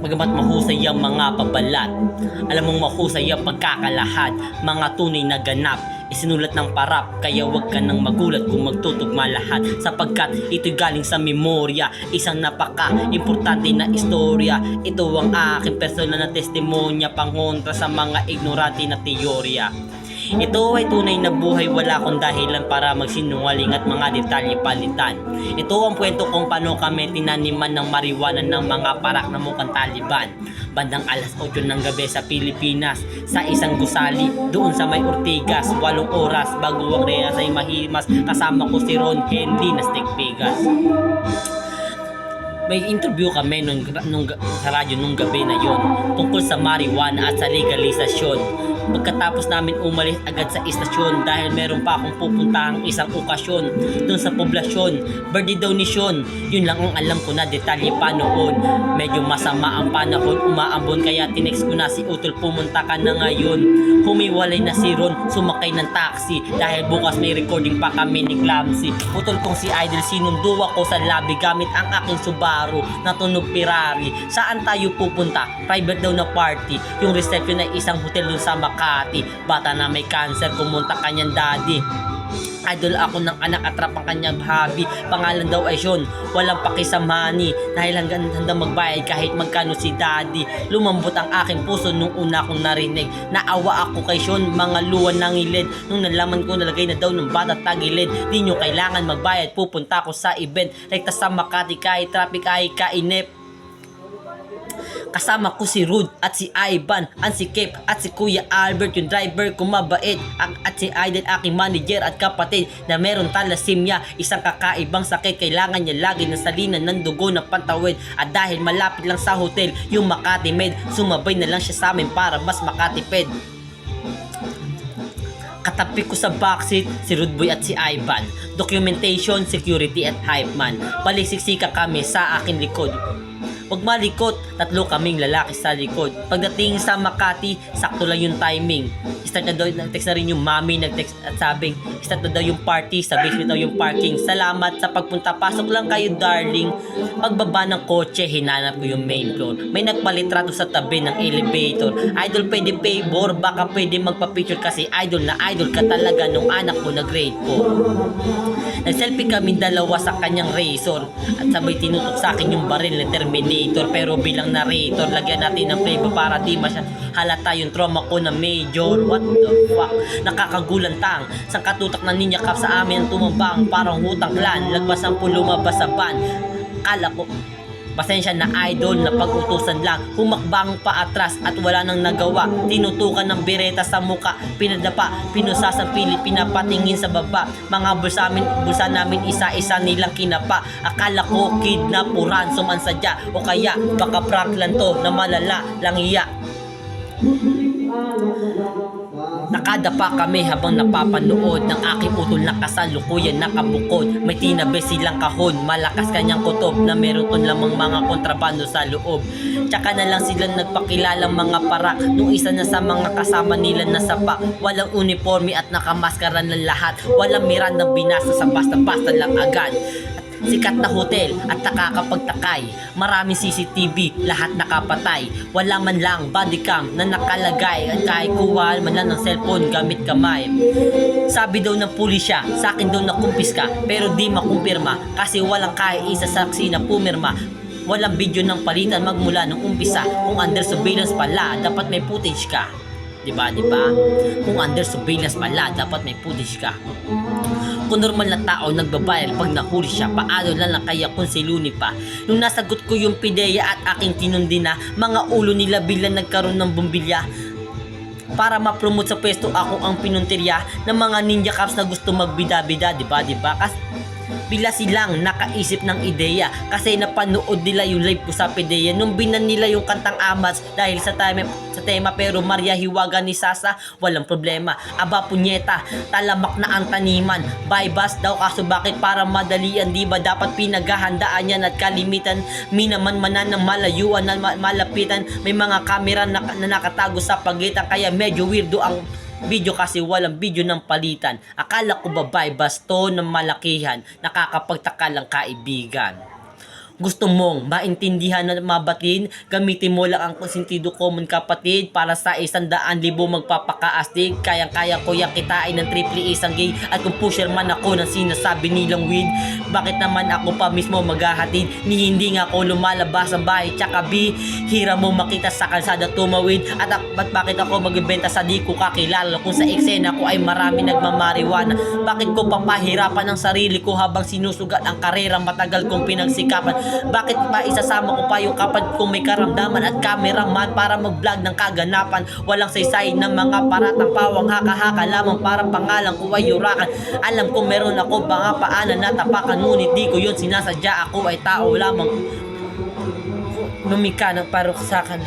Bagamat mahusay ang mga pabalat, alam mong mahusay ang pagkakalahad. Mga tunay na ganap, isinulat ng parap. Kaya wag ka nang magulat kung magtutugma lahat, sapagkat ito'y galing sa memorya, isang napaka-importante na istorya. Ito ang aking personal na testimonya, pangontra sa mga ignorante na teorya. Ito ay tunay na buhay, wala akong dahilan para magsinungaling at mga detalye palitan. Ito ang kwento kung paano kami tinaniman ng marijuana ng mga parak na mukhang Taliban. Bandang alas 8 ng gabi sa Pilipinas, sa isang gusali doon sa may Ortigas. 8 oras bago ang reyas ay mahimas, kasama ko si Ron Henry na Stick Vegas. May interview kami sa radyo nung gabi na yon tungkol sa marijuana at sa legalisasyon. Pagkatapos namin umalis agad sa istasyon dahil meron pa akong pupuntahang isang okasyon doon sa poblasyon. Birthday daw ni Sean. Yun lang ang alam ko na detalye pa noon. Medyo masama ang panahon, umaambon, kaya tinext ko na si Utol, pumunta ka na ngayon. Humiwalay na si Ron, sumakay ng taxi dahil bukas may recording pa kami ni Clamsy. Utol kong si Idol, sinundo ako sa lobby gamit ang aking Subaru na tunog Ferrari. Saan tayo pupunta? Private daw na party. Yung reception ay isang hotel doon sa Makati. Bata na may cancer, kumunta kanyang daddy. Idol ako ng anak at rap ang kanyang hobby. Pangalan daw ay Sean, walang paki sa money, dahil hanggang handa magbayad kahit magkano si daddy. Lumambot ang aking puso nung una kong narinig. Naawa ako kay Sean, mga luwan ng ilid. Nung nalaman ko nalagay na daw ng bata tagilid. Di nyo kailangan magbayad, pupunta ko sa event. Rekta sa Makati kahit traffic ay kainip. Kasama ko si Rude at si Ivan, at si Cape at si Kuya Albert, yung driver ko mabait, at si Idol, aking manager at kapatid na meron thalassemia, isang kakaibang sakit. Kailangan niya lagi ng salinan ng dugo na pantawid, at dahil malapit lang sa hotel yung Makati Med, sumabay na lang siya sa amin para mas makatipid. Katabi ko sa backseat si Rudeboy at si Ivan, documentation, security at hype man. Balisiksika kami sa akin likod. Huwag malikot, tatlo kaming lalaki sa likod. Pagdating sa Makati, sakto lang yung timing. Start na daw, nag-text na rin yung mami, nag-text at sabing, start na daw yung party, sa basement daw yung parking. Salamat sa pagpunta, pasok lang kayo darling. Pagbaba ng kotse, hinanap ko yung main floor. May nagpalitrato sa tabi ng elevator. Idol, pwede favor, baka pwede magpa-picture kasi idol na idol ka talaga nung anak ko na grade 4. Nag-selfie kami dalawa sa kanyang razor at sabay tinutok sa akin yung baril na Terminator. Pero bilang narrator, lagyan natin ng flavor para di halata yung trauma ko na major. What the fuck? Nakakagulantang sang katutak na ninja cap sa amin ang tumambang parang hutang clan. Lagpas ang lumabas sa van. Kala ko pasensya na idol, na pag-utusan lang. Humakbang pa atras at wala nang nagawa. Tinutukan ng bereta sa muka, pinadapa, pinusa sa pilit, pinapatingin sa baba. Mga bulsa namin isa-isa nilang kinapa. Akala ko kidnap o ransom ang sadya, o kaya baka prank lang to na malala lang iya. Nakadapa kami habang napapanood ng aking utol na kasalukuyan nakabukod. May tinabi silang kahon, malakas kanyang kutob na meron ton lamang mga kontrabando sa loob. Tsaka na lang sila nagpakilalang mga parak nung isa na sa mga kasama nila na sapa. Walang uniforme at nakamaskara ng lahat. Walang mirandang binasa sa basta-basta lang agad. Sikat na hotel at nakakapagtakay. Maraming CCTV, lahat nakapatay. Wala man lang bodycam na nakalagay, at kahit kuha man lang ng cellphone gamit kamay. Sabi daw ng pulisya, sa akin daw nakumpiska, pero di makumpirma kasi walang kahit isa saksi na pumirma. Walang video ng palitan magmula nung umpisa. Kung under surveillance pala, dapat may footage ka. Diba? Kung under surveillance pala, dapat may footage ka. Kung normal na tao nagbabayal pag nahuli siya, paano lang kaya kung si Looney pa? Nung nasagot ko yung pideya at aking tinundi na, mga ulo nila bilang nagkaroon ng bumbilya. Para ma-promote sa pwesto, ako ang pinuntirya ng mga ninja cops na gusto magbida-bida, diba? Kasi bila silang nakaisip ng ideya kasi napanood nila yung live ko sa PDEA nung binan nila yung kantang Amats dahil sa tema, pero Maria Hiwaga ni Sasa, walang problema. Aba punyeta, talamak na ang taniman. Bypass daw kaso bakit para madalian, di ba dapat pinaghahandaan yan at kalimitan minaman-manan ng malayuan na malapitan. May mga kamera na nakatago sa pagitan kaya medyo weirdo ang video kasi walang video ng palitan. Akala ko ba bypass to ng malakihan, nakakapagtaka lang kaibigan. Gusto mong maintindihan na mabatin, gamitin mo lang ang sentido common kapatid. Para sa 100,000 magpapakaastig, kayang-kaya ko yung kitain ng triple isang gay. At kung pusher man ako ng sinasabi nilang weed, bakit naman ako pa mismo maghahatid? Ni hindi nga ako lumalabas ang bahay, tsaka hira mo makita sa kalsada tumawid. At bakit ako magbenta sa di ko kakilala, kung sa eksena ko ay marami nagmamariwana? Bakit ko papahirapan ang sarili ko habang sinusugat ang karera matagal kong pinagsikapan? Bakit pa isasama ko pa yung kapad kung may karamdaman at cameraman para mag-vlog ng kaganapan? Walang saysay ng mga paratang pawang haka-haka lamang para pangalan ko ay yurakan. Alam ko meron ako mga paanan na tapakan, ngunit di ko yun sinasadya. Ako ay tao lamang lumika ng paruksakan.